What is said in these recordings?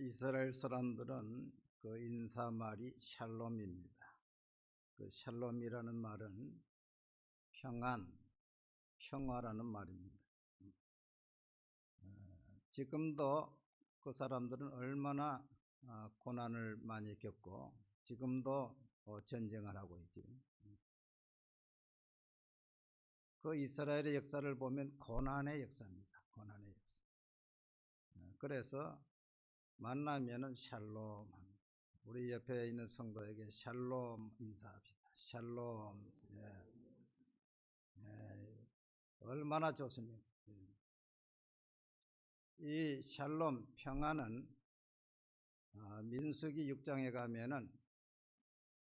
이스라엘 사람들은 그 인사말이 샬롬입니다. 그 샬롬이라는 말은 평안, 평화라는 말입니다. 지금도 그 사람들은 얼마나 고난을 많이 겪고 지금도 전쟁을 하고 있지. 그 이스라엘의 역사를 보면 고난의 역사입니다. 고난의 역사. 그래서 만나면은 샬롬, 우리 옆에 있는 성도에게 샬롬 인사합시다. 샬롬. 얼마나 좋습니까? 이 샬롬 평안은 민수기 6장에 가면은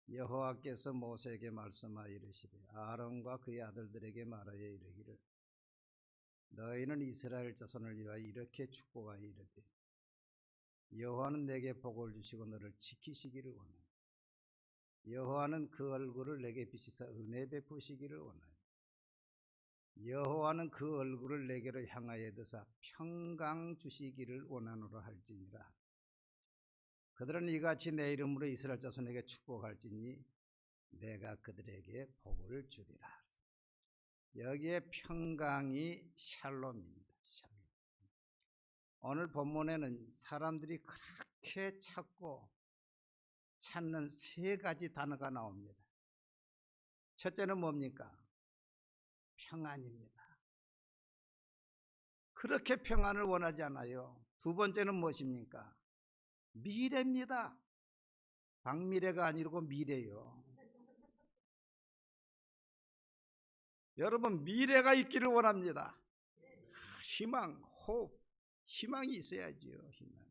여호와께서 모세에게 말씀하여 이르시되 아론과 그의 아들들에게 말하여 이르기를 너희는 이스라엘 자손을 위하여 이렇게 축복하여 이르되 여호와는 내게 복을 주시고 너를 지키시기를 원하니 여호와는 그 얼굴을 내게 비치사 은혜 베푸시기를 원하니 여호와는 그 얼굴을 내게로 향하여 드사 평강 주시기를 원하노라 할지니라. 그들은 이같이 내 이름으로 이스라엘 자손에게 축복할지니 내가 그들에게 복을 주리라. 여기에 평강이 샬롬입니다. 샬롬. 오늘 본문에는 사람들이 그렇게 찾는 세 가지 단어가 나옵니다. 첫째는 뭡니까? 평안입니다. 그렇게 평안을 원하지 않아요. 두 번째는 무엇입니까? 미래입니다. 박미래가 아니고 미래요. 여러분 미래가 있기를 원합니다. 희망, 희망이 있어야지요. 희망.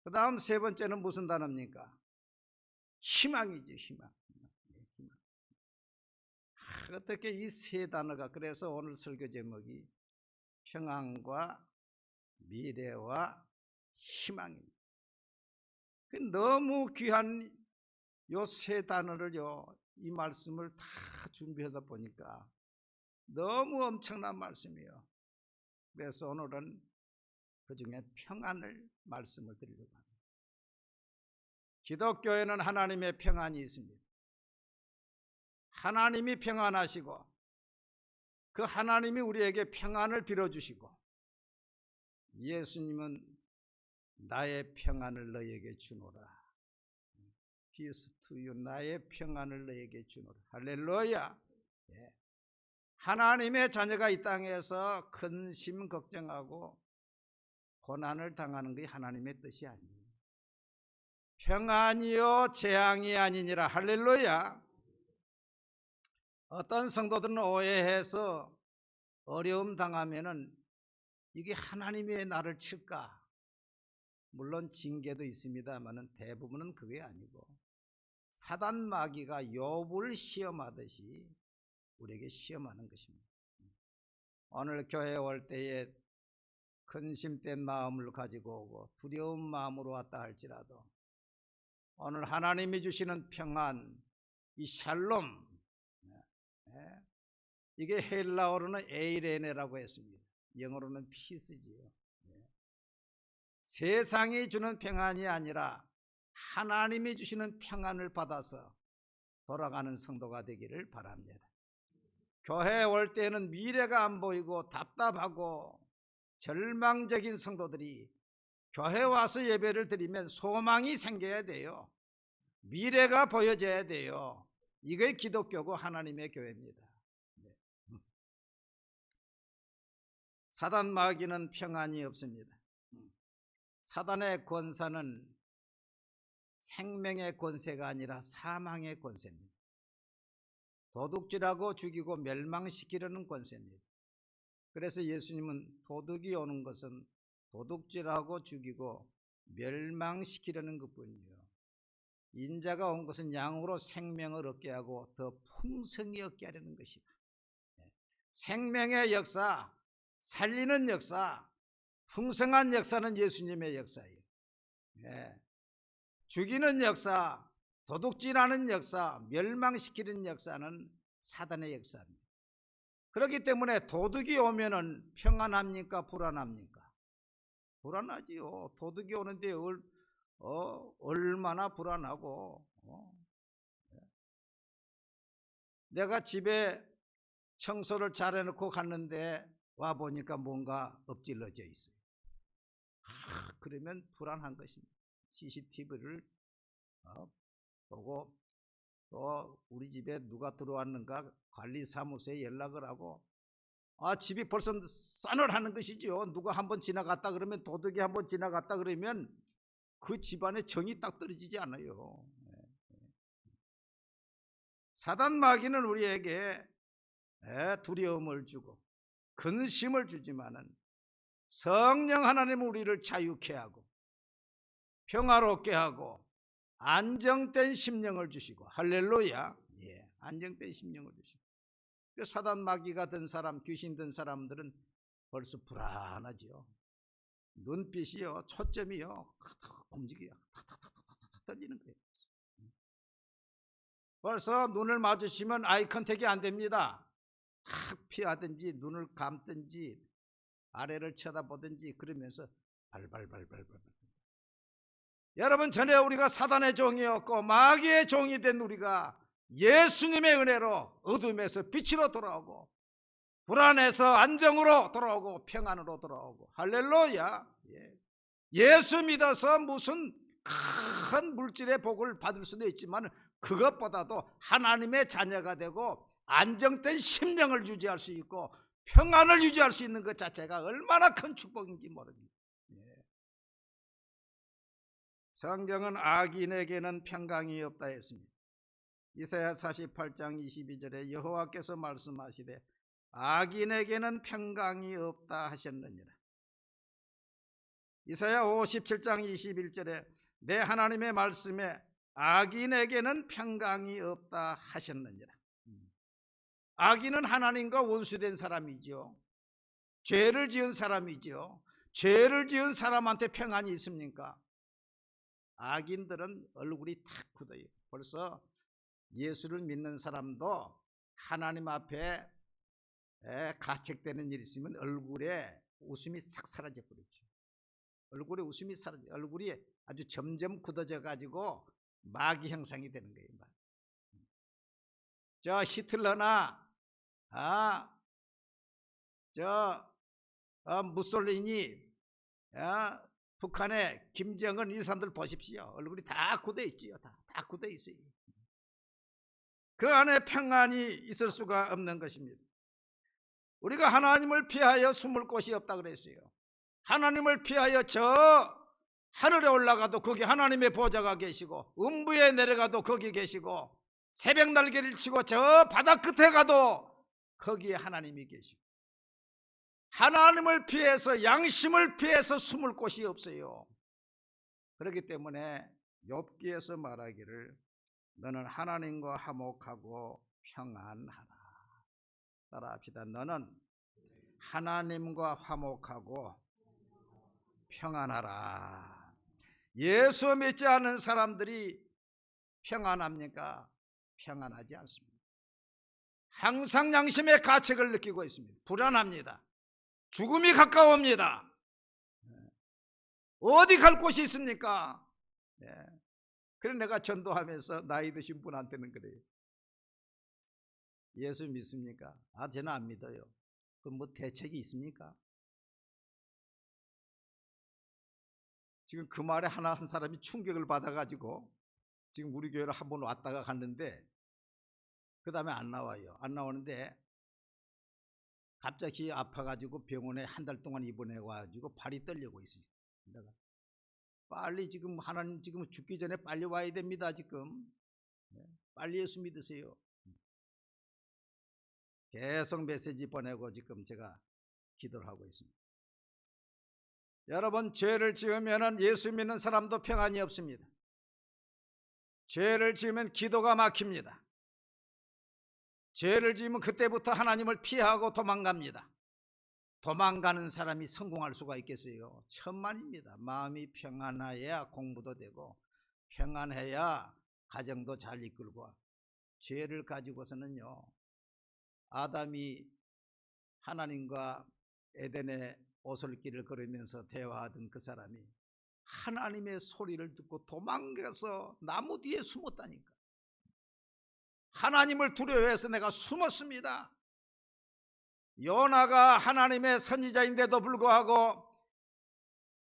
그 다음 세 번째는 무슨 단어입니까? 희망이죠. 희망. 어떻게 이 세 단어가, 그래서 오늘 설교 제목이 평안과 미래와 희망입니다. 너무 귀한 요 세 단어를요, 이 말씀을 다 준비하다 보니까 너무 엄청난 말씀이에요. 그래서 오늘은 그 중에 평안을 말씀을 드리려고 합니다. 기독교에는 하나님의 평안이 있습니다. 하나님이 평안하시고 그 하나님이 우리에게 평안을 빌어주시고 예수님은 나의 평안을 너에게 주노라. Peace to you. 나의 평안을 너에게 주노라. 할렐루야. 하나님의 자녀가 이 땅에서 근심 걱정하고 고난을 당하는 게 하나님의 뜻이 아니에요. 평안이요 재앙이 아니니라. 할렐루야. 어떤 성도들은 오해해서 어려움 당하면은 이게 하나님이 나를 칠까? 물론 징계도 있습니다만은 대부분은 그게 아니고 사단 마귀가 욥을 시험하듯이 우리에게 시험하는 것입니다. 오늘 교회에 올 때에 근심된 마음을 가지고 오고 두려운 마음으로 왔다 할지라도 오늘 하나님이 주시는 평안, 이 샬롬, 이게 헬라어로는 에이레네라고 했습니다. 영어로는 피스지요. 세상이 주는 평안이 아니라 하나님이 주시는 평안을 받아서 돌아가는 성도가 되기를 바랍니다. 교회에 올 때는 미래가 안 보이고 답답하고 절망적인 성도들이 교회에 와서 예배를 드리면 소망이 생겨야 돼요. 미래가 보여져야 돼요. 이게 기독교고 하나님의 교회입니다. 사단 마귀는 평안이 없습니다. 사단의 권세는 생명의 권세가 아니라 사망의 권세입니다. 도둑질하고 죽이고 멸망시키려는 권세입니다. 그래서 예수님은 도둑이 오는 것은 도둑질하고 죽이고 멸망시키려는 것뿐이에요. 인자가 온 것은 양으로 생명을 얻게 하고 더 풍성히 얻게 하려는 것이다. 생명의 역사, 살리는 역사, 풍성한 역사는 예수님의 역사예요. 죽이는 역사, 도둑질하는 역사, 멸망시키는 역사는 사단의 역사입니다. 그렇기 때문에 도둑이 오면은 평안합니까? 불안합니까? 불안하지요. 도둑이 오는데 얼마나 불안하고. 내가 집에 청소를 잘 해놓고 갔는데 와 보니까 뭔가 엎질러져 있어요. 그러면 불안한 것입니다. CCTV를 보고 또 우리 집에 누가 들어왔는가 관리사무소에 연락을 하고, 집이 벌써 싸늘하는 것이죠. 누가 한번 지나갔다 그러면, 도둑이 한번 지나갔다 그러면 그 집안에 정이 딱 떨어지지 않아요. 사단 마귀는 우리에게 두려움을 주고 근심을 주지만은 성령 하나님은 우리를 자유케 하고 평화롭게 하고 안정된 심령을 주시고, 할렐루야. 안정된 심령을 주시고. 사단 마귀가 든 사람, 귀신 든 사람들은 벌써 불안하지요. 눈빛이요, 초점이요, 움직여요. 탁탁탁탁탁 떨리는 거예요. 벌써 눈을 마주치면 아이 컨택이 안 됩니다. 탁 피하든지 눈을 감든지 아래를 쳐다보든지 그러면서 발발발발발. 여러분, 전에 우리가 사단의 종이었고 마귀의 종이 된 우리가 예수님의 은혜로 어둠에서 빛으로 돌아오고 불안해서 안정으로 돌아오고 평안으로 돌아오고, 할렐루야. 예수 믿어서 무슨 큰 물질의 복을 받을 수도 있지만 그것보다도 하나님의 자녀가 되고 안정된 심령을 유지할 수 있고 평안을 유지할 수 있는 것 자체가 얼마나 큰 축복인지 모릅니다. 성경은 악인에게는 평강이 없다 했습니다. 이사야 48장 22절에 여호와께서 말씀하시되 악인에게는 평강이 없다 하셨느니라. 이사야 57장 21절에 내 하나님의 말씀에 악인에게는 평강이 없다 하셨느니라. 악인은 하나님과 원수된 사람이죠. 죄를 지은 사람이죠. 죄를 지은 사람한테 평안이 있습니까? 악인들은 얼굴이 탁 굳어요. 벌써 예수를 믿는 사람도 하나님 앞에 가책되는 일이 있으면 얼굴에 웃음이 싹 사라져 버리죠. 얼굴에 웃음이 사라져, 얼굴이 아주 점점 굳어져 가지고 마귀 형상이 되는 거예요. 저 히틀러나 무솔리니, 북한의 김정은, 이 사람들 보십시오. 얼굴이 다 굳어 있지요. 다 굳어 있어요. 그 안에 평안이 있을 수가 없는 것입니다. 우리가 하나님을 피하여 숨을 곳이 없다 그랬어요. 하나님을 피하여 저 하늘에 올라가도 거기 하나님의 보좌가 계시고, 음부에 내려가도 거기 계시고, 새벽 날개를 치고 저 바다 끝에 가도 거기에 하나님이 계시고, 하나님을 피해서, 양심을 피해서 숨을 곳이 없어요. 그렇기 때문에 욥기에서 말하기를 너는 하나님과 화목하고 평안하라. 따라합시다. 너는 하나님과 화목하고 평안하라. 예수 믿지 않은 사람들이 평안합니까? 평안하지 않습니다. 항상 양심의 가책을 느끼고 있습니다. 불안합니다. 죽음이 가까웁니다. 어디 갈 곳이 있습니까? 그래서 내가 전도하면서 나이 드신 분한테는 그래요. 예수 믿습니까? 저는 안 믿어요. 그럼 뭐 대책이 있습니까? 지금 그 말에 한 사람이 충격을 받아가지고 지금 우리 교회를 한번 왔다가 갔는데 그 다음에 안 나와요. 안 나오는데 갑자기 아파가지고 병원에 한 달 동안 입원해가지고 발이 떨리고 있어요. 내가 빨리 지금 하나님 지금 죽기 전에 빨리 와야 됩니다. 지금 빨리 예수 믿으세요. 계속 메시지 보내고 지금 제가 기도를 하고 있습니다. 여러분, 죄를 지으면 예수 믿는 사람도 평안이 없습니다. 죄를 지으면 기도가 막힙니다. 죄를 지으면 그때부터 하나님을 피하고 도망갑니다. 도망가는 사람이 성공할 수가 있겠어요? 천만입니다. 마음이 평안해야 공부도 되고 평안해야 가정도 잘 이끌고. 죄를 가지고서는요, 아담이 하나님과 에덴에 오솔길을 걸으면서 대화하던 그 사람이 하나님의 소리를 듣고 도망가서 나무 뒤에 숨었다니까. 하나님을 두려워해서 내가 숨었습니다. 요나가 하나님의 선지자인데도 불구하고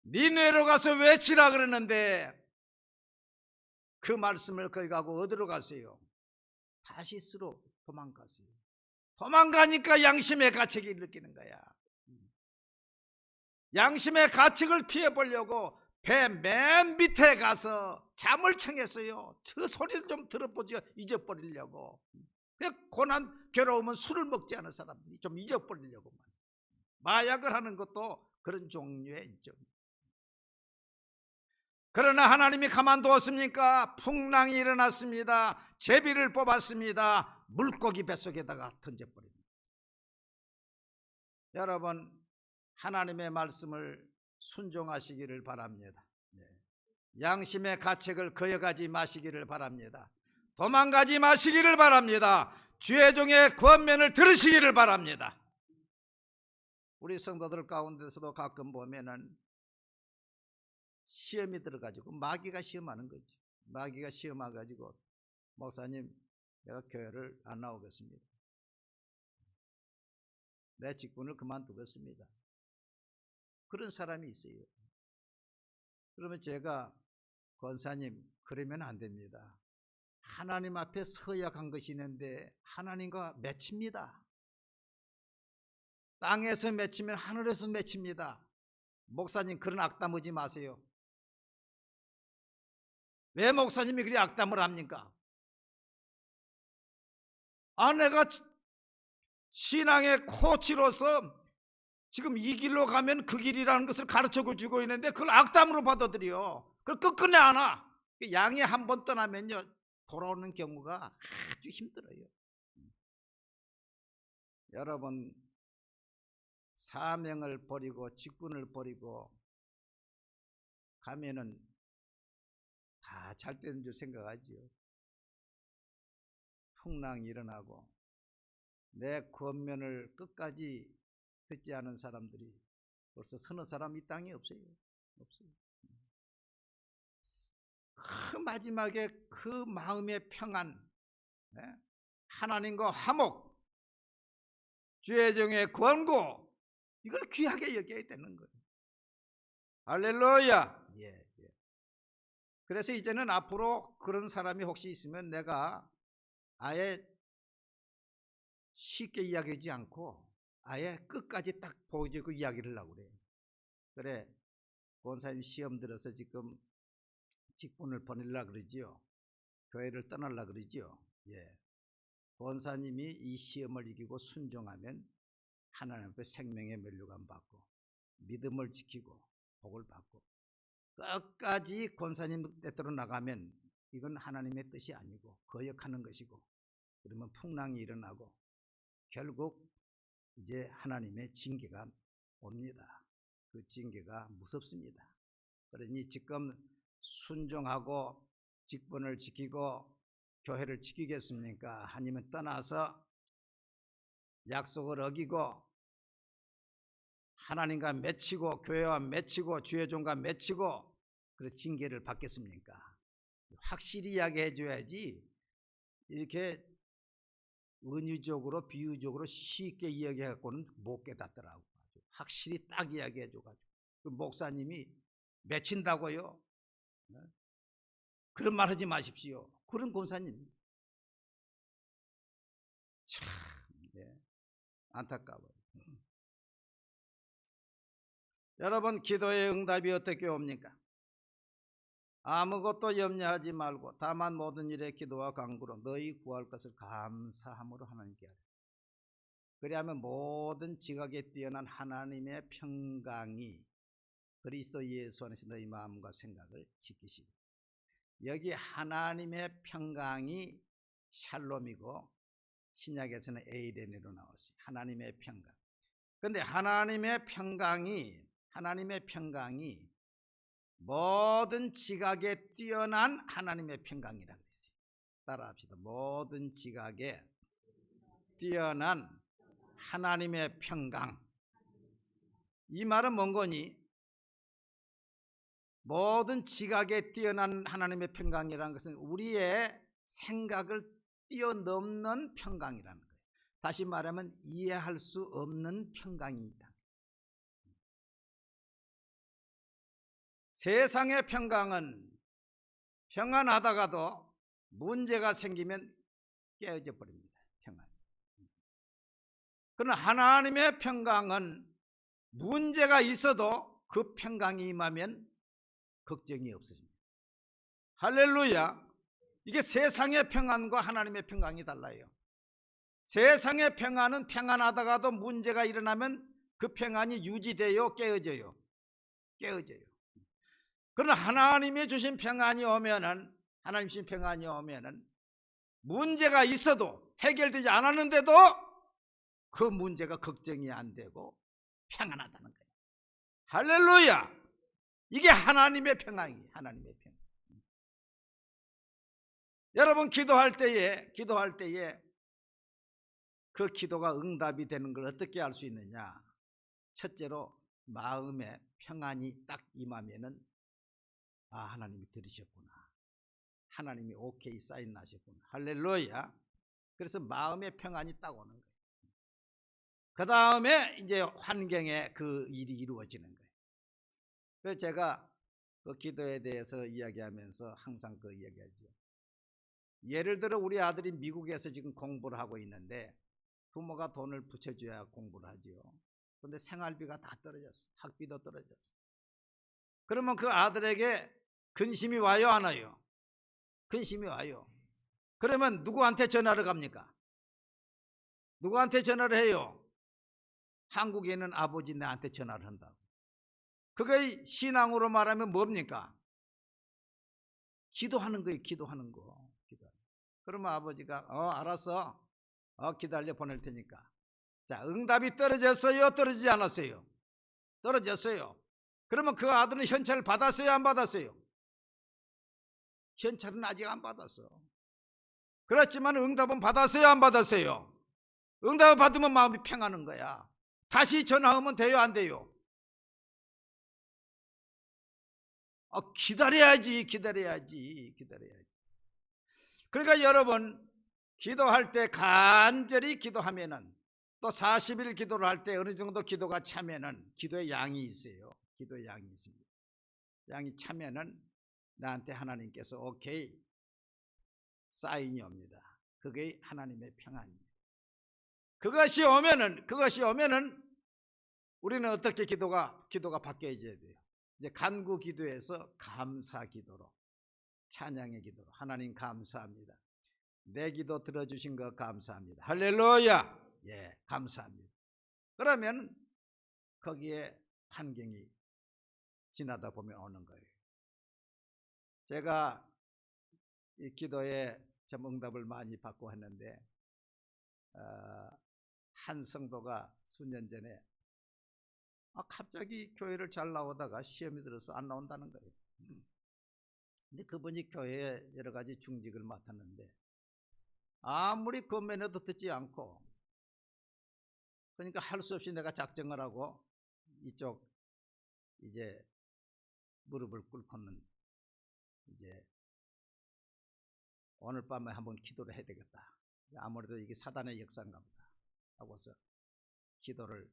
니느웨로 가서 외치라 그러는데 그 말씀을 거기 가고 어디로 가세요? 다시스로 도망갔어요. 도망가니까 양심의 가책이 느끼는 거야. 양심의 가책을 피해보려고 배 맨 밑에 가서 잠을 청했어요. 그 소리를 좀 들어보죠. 잊어버리려고. 고난 괴로우면 술을 먹지 않은 사람들이 좀 잊어버리려고. 마약을 하는 것도 그런 종류의 있죠. 그러나 하나님이 가만두었습니까? 풍랑이 일어났습니다. 제비를 뽑았습니다. 물고기 뱃속에다가 던져버립니다. 여러분, 하나님의 말씀을 순종하시기를 바랍니다. 양심의 가책을 거역하지 마시기를 바랍니다. 도망가지 마시기를 바랍니다. 주의 종의 권면을 들으시기를 바랍니다. 우리 성도들 가운데서도 가끔 보면은 시험이 들어가지고 마귀가 시험하는 거지. 마귀가 시험해가지고 목사님, 내가 교회를 안 나오겠습니다. 내 직분을 그만두겠습니다. 그런 사람이 있어요. 그러면 제가 권사님, 그러면 안 됩니다. 하나님 앞에 서야 한 것이 있는데 하나님과 맺힙니다. 땅에서 맺히면 하늘에서 맺힙니다. 목사님, 그런 악담 하지 마세요. 왜 목사님이 그리 악담을 합니까? 내가 신앙의 코치로서 지금 이 길로 가면 그 길이라는 것을 가르쳐 주고 있는데 그걸 악담으로 받아들여. 그걸 끝끝내 안 와. 양이 한 번 떠나면요, 돌아오는 경우가 아주 힘들어요. 여러분, 사명을 버리고 직분을 버리고 가면은 다 잘 되는 줄 생각하지요. 풍랑이 일어나고 내 권면을 끝까지 듣지 않은 사람들이 벌써 서너 사람 이 땅에 없어요. 그 마지막에 그 마음의 평안, 하나님과 화목, 주의 종의 권고, 이걸 귀하게 여겨야 되는 거예요. 할렐루야. 그래서 이제는 앞으로 그런 사람이 혹시 있으면 내가 아예 쉽게 이야기하지 않고 아예 끝까지 딱 보여주고 이야기를 하려고 그래. 그래, 권사님 시험 들어서 지금 직분을 보내려고 그러지요. 교회를 떠나려고 그러지요. 권사님이 이 시험을 이기고 순종하면 하나님 앞에 생명의 면류관 받고 믿음을 지키고 복을 받고 끝까지 권사님 뜻대로 나가면 이건 하나님의 뜻이 아니고 거역하는 것이고, 그러면 풍랑이 일어나고 결국 이제 하나님의 징계가 옵니다. 그 징계가 무섭습니다. 그러니 지금 순종하고 직분을 지키고 교회를 지키겠습니까? 아니면 떠나서 약속을 어기고 하나님과 맺히고 교회와 맺히고 주의 종과 맺히고 그 징계를 받겠습니까? 확실히 이야기해 줘야지 이렇게 은유적으로 비유적으로 쉽게 이야기해갖고는 못 깨닫더라고. 확실히 딱 이야기해 줘가지고 그 목사님이 맺힌다고요? 그런 말 하지 마십시오. 그런 권사님 참 안타까워요. 여러분, 기도의 응답이 어떻게 옵니까? 아무것도 염려하지 말고 다만 모든 일에 기도와 간구로 너희 구할 것을 감사함으로 하나님께 하라. 그리하면 모든 지각에 뛰어난 하나님의 평강이 그리스도 예수 안에서 너희 마음과 생각을 지키시고, 여기 하나님의 평강이 샬롬이고 신약에서는 에이덴으로 나왔어요. 하나님의 평강. 그런데 하나님의 평강이 모든 지각에 뛰어난 하나님의 평강이라고 했어요. 따라합시다. 모든 지각에 뛰어난 하나님의 평강. 이 말은 뭔 거니? 모든 지각에 뛰어난 하나님의 평강이라는 것은 우리의 생각을 뛰어넘는 평강이라는 거예요. 다시 말하면 이해할 수 없는 평강이다. 세상의 평강은 평안하다가도 문제가 생기면 깨어져 버립니다. 평안. 그러나 하나님의 평강은 문제가 있어도 그 평강이 임하면 걱정이 없어집니다. 할렐루야. 이게 세상의 평안과 하나님의 평강이 달라요. 세상의 평안은 평안하다가도 문제가 일어나면 그 평안이 유지돼요, 깨어져요. 깨어져요. 그러나 하나님이 주신 평안이 오면은, 하나님 주신 평안이 오면은 문제가 있어도 해결되지 않았는데도 그 문제가 걱정이 안 되고 평안하다는 거예요. 할렐루야. 이게 하나님의 평안이에요. 하나님의 평안. 여러분 기도할 때에 그 기도가 응답이 되는 걸 어떻게 알 수 있느냐? 첫째로 마음에 평안이 딱 임하면은 하나님이 들으셨구나. 하나님이 오케이 사인 나셨구나. 할렐루야. 그래서 마음의 평안이 딱 오는 거예요. 그 다음에 이제 환경에 그 일이 이루어지는 거예요. 그래서 제가 그 기도에 대해서 이야기하면서 항상 그 이야기하죠. 예를 들어 우리 아들이 미국에서 지금 공부를 하고 있는데 부모가 돈을 붙여줘야 공부를 하죠. 그런데 생활비가 다 떨어졌어. 학비도 떨어졌어. 그러면 그 아들에게 근심이 와요, 안 와요? 근심이 와요. 그러면 누구한테 전화를 갑니까? 누구한테 전화를 해요? 한국에 있는 아버지 나한테 전화를 한다고. 그게 신앙으로 말하면 뭡니까? 기도하는 거예요. 기도하는 거. 그러면 아버지가 알았어. 기다려 보낼 테니까. 자, 응답이 떨어졌어요? 떨어지지 않았어요? 떨어졌어요. 그러면 그 아들은 현찰을 받았어요? 안 받았어요? 현찰은 아직 안 받았어. 그렇지만 응답은 받았어요? 안 받았어요? 응답을 받으면 마음이 평안한 거야. 다시 전화하면 돼요? 안 돼요? 기다려야지. 그러니까 여러분 기도할 때 간절히 기도하면은 또 40일 기도를 할 때 어느 정도 기도가 차면은 기도의 양이 있어요. 기도의 양이 있습니다. 양이 차면은 나한테 하나님께서 오케이 사인이 옵니다. 그게 하나님의 평안입니다. 그것이 오면은 우리는 어떻게 기도가 바뀌어져야 돼요. 이제 간구 기도에서 감사 기도로, 찬양의 기도로, 하나님 감사합니다. 내 기도 들어주신 거 감사합니다. 할렐루야. 예, 감사합니다. 그러면 거기에 환경이 지나다 보면 오는 거예요. 제가 이 기도에 좀 응답을 많이 받고 했는데 한 성도가 수년 전에 갑자기 교회를 잘 나오다가 시험이 들어서 안 나온다는 거예요. 근데 그분이 교회에 여러 가지 중직을 맡았는데 아무리 건면해도 듣지 않고, 그러니까 할 수 없이 내가 작정을 하고 이쪽 이제 무릎을 꿇고는 이제 오늘 밤에 한번 기도를 해야 되겠다. 아무래도 이게 사단의 역사인가 보다 하고서 기도를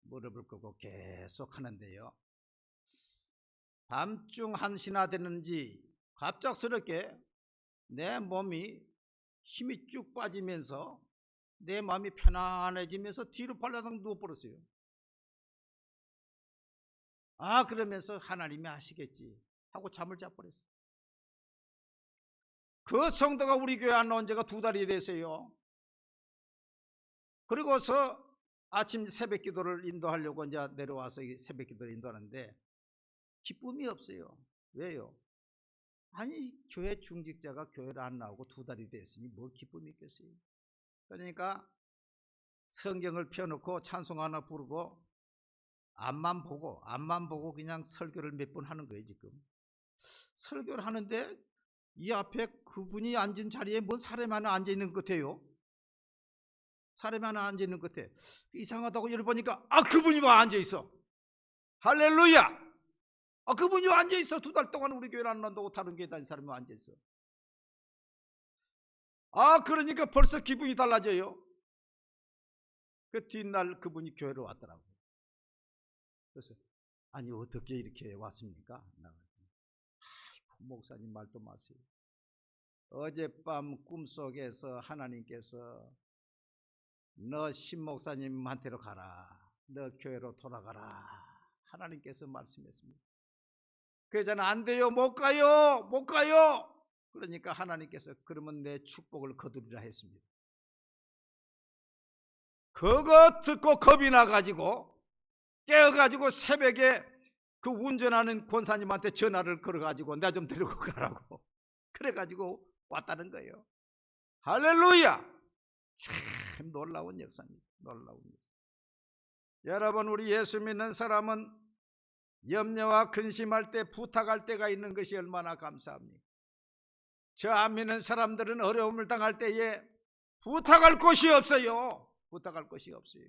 무릎을 꿇고 계속 하는데요. 밤중 1시나 됐는지 갑작스럽게 내 몸이 힘이 쭉 빠지면서 내 마음이 편안해지면서 뒤로 발라당 누워버렸어요. 그러면서 하나님이 하시겠지 하고 잠을 자버렸어요. 그 성도가 우리 교회 안 나온 지가 2달이 됐어요. 그리고서 아침 새벽 기도를 인도하려고 이제 내려와서 새벽 기도를 인도하는데 기쁨이 없어요. 왜요? 아니 교회 중직자가 교회를 안 나오고 2달이 됐으니 뭐 기쁨이 있겠어요. 그러니까 성경을 펴놓고 찬송 하나 부르고 앞만 보고 그냥 설교를 몇 번 하는 거예요. 지금 설교를 하는데 이 앞에 그분이 앉은 자리에 뭔 사람 하나 앉아있는 것 같아요. 사람이 하나 앉아있는 것 같아. 이상하다고 열어보니까 그분이 와 앉아있어. 할렐루야. 그분이 와 앉아있어. 2달 동안 우리 교회를 안 온다고 다른 교회 다닌 사람이 와 앉아있어. 그러니까 벌써 기분이 달라져요. 그 뒷날 그분이 교회로 왔더라고요. 그래서 아니 어떻게 이렇게 왔습니까? 목사님 말도 마세요. 어젯밤 꿈속에서 하나님께서 너 신목사님한테로 가라. 너 교회로 돌아가라. 하나님께서 말씀했습니다. 그래서 저는 안 돼요. 못 가요. 못 가요. 그러니까 하나님께서 그러면 내 축복을 거두리라 했습니다. 그거 듣고 겁이 나가지고 깨어가지고 새벽에 그 운전하는 권사님한테 전화를 걸어가지고 나 좀 데리고 가라고 그래가지고 왔다는 거예요. 할렐루야. 참 놀라운 역사입니다. 놀라운 역사. 여러분, 우리 예수 믿는 사람은 염려와 근심할 때 부탁할 때가 있는 것이 얼마나 감사합니까? 저 안 믿는 사람들은 어려움을 당할 때에 부탁할 곳이 없어요. 부탁할 곳이 없어요.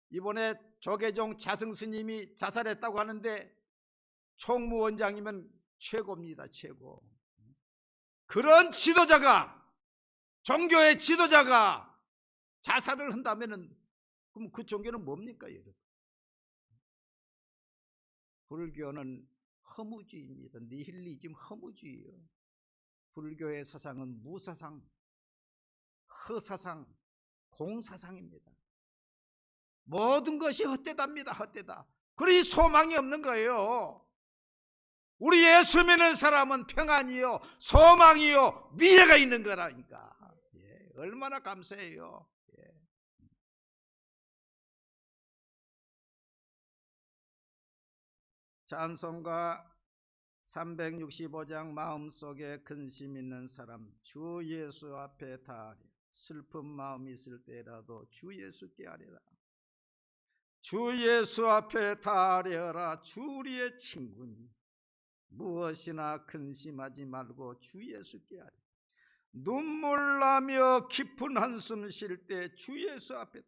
이번에 조계종 자승 스님이 자살했다고 하는데 총무원장이면 최고입니다. 최고. 그런 지도자가, 종교의 지도자가 자살을 한다면은 그럼 그 종교는 뭡니까, 여러분? 불교는 허무주의입니다. 니힐리즘 허무주의예요. 불교의 사상은 무사상, 허사상, 공사상입니다. 모든 것이 헛되답니다. 헛되다. 그러니 소망이 없는 거예요. 우리 예수 믿는 사람은 평안이요, 소망이요, 미래가 있는 거라니까. 얼마나 감사해요. 찬송가 365장 마음속에 근심 있는 사람 주 예수 앞에 다 슬픈 마음이 있을 때라도 주 예수께 아뢰라. 주 예수 앞에 다 아뢰어라. 주 우리의 친구니 무엇이나 근심하지 말고 주 예수께 아뢰라. 눈물 나며 깊은 한숨 쉴 때 주 예수 앞에.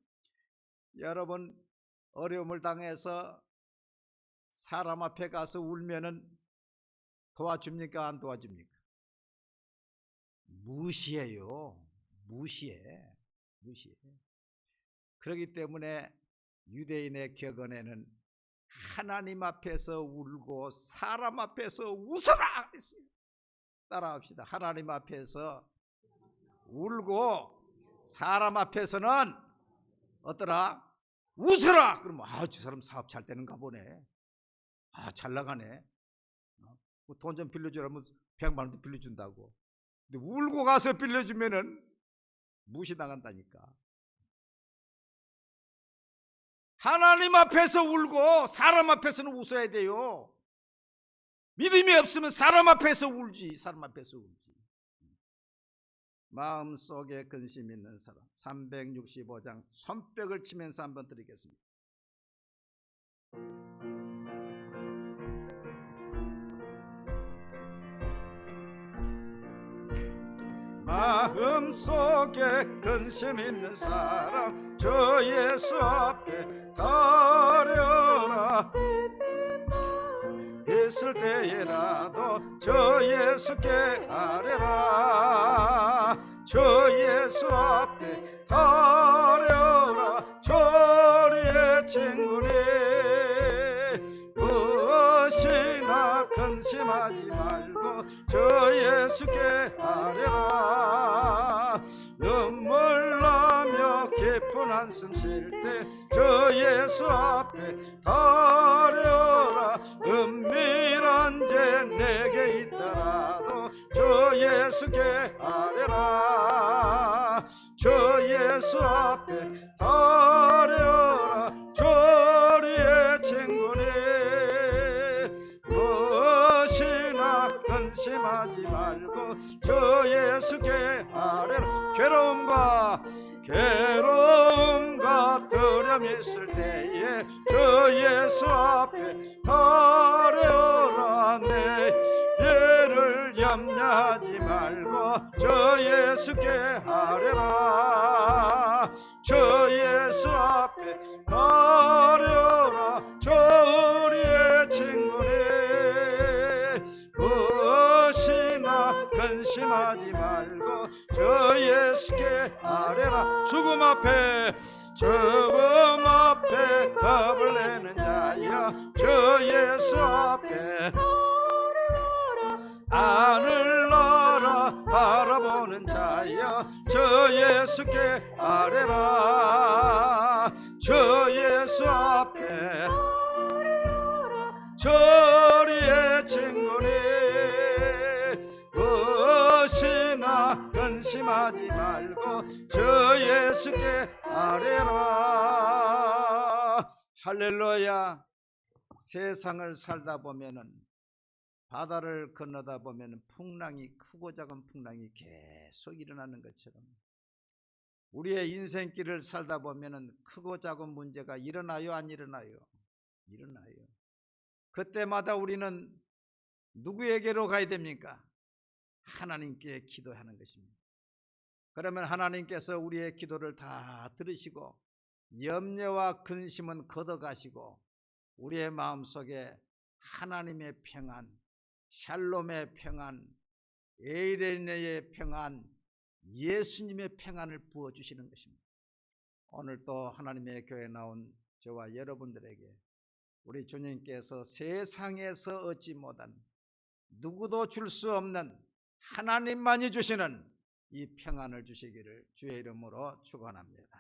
여러분, 어려움을 당해서 사람 앞에 가서 울면은 도와줍니까? 안 도와줍니까? 무시해요. 무시해. 그렇기 때문에 유대인의 격언에는 하나님 앞에서 울고 사람 앞에서 웃어라 했어요. 따라합시다. 하나님 앞에서 울고 사람 앞에서는 어떠라? 웃어라. 그러면 저 사람 사업 잘 되는가 보네. 잘 나가네. 돈 좀 빌려주라면 100만 원도 빌려준다고. 근데 울고 가서 빌려주면은 무시당한다니까. 하나님 앞에서 울고 사람 앞에서는 웃어야 돼요. 믿음이 없으면 사람 앞에서 울지. 사람 앞에서 울지. 마음속에 근심 있는 사람 365장 손뼉을 치면서 한번 드리겠습니다. 마음속에 근심 있는 사람 저 예수 앞에 가려라. 있을 때에라도 저 예수께 아뢰라. 저 예수 앞에 가려라. 저리의 친구니 무엇이나 근심하지 말고 저 예수께 아뢰라. 눈물 나며 깊은 한숨 쉴 때 저 예수 앞에 가려라. 은밀한 죄 내게 있더라도 저 예수께 아뢰라. 저 예수 앞에 가려라. 저리의 친구니 무엇이나 근심하지 말고 저 예수께 아뢰라. 괴로움과 두려움 있을 때에 저 예수 앞에 가려라. 내 죄를 염려하지 말고 저 예수께 아뢰라. 저 근심하지 말고 저 예수께 아뢰라. 죽음 앞에 겁을 내는 자여 저 예수 앞에 하늘나라 바라보는 자여 저 예수께 아뢰라. 저 예수 앞에 저리의 친구니 무엇이나 근심하지 말고 저 예수께 아뢰라. 할렐루야. 세상을 살다 보면은 바다를 건너다 보면 풍랑이, 크고 작은 풍랑이 계속 일어나는 것처럼 우리의 인생길을 살다 보면 크고 작은 문제가 일어나요, 안 일어나요? 일어나요. 그때마다 우리는 누구에게로 가야 됩니까? 하나님께 기도하는 것입니다. 그러면 하나님께서 우리의 기도를 다 들으시고 염려와 근심은 걷어가시고 우리의 마음속에 하나님의 평안, 샬롬의 평안, 에이레네의 평안, 예수님의 평안을 부어주시는 것입니다. 오늘 또 하나님의 교회에 나온 저와 여러분들에게 우리 주님께서 세상에서 얻지 못한, 누구도 줄 수 없는 하나님만이 주시는 이 평안을 주시기를 주의 이름으로 축원합니다.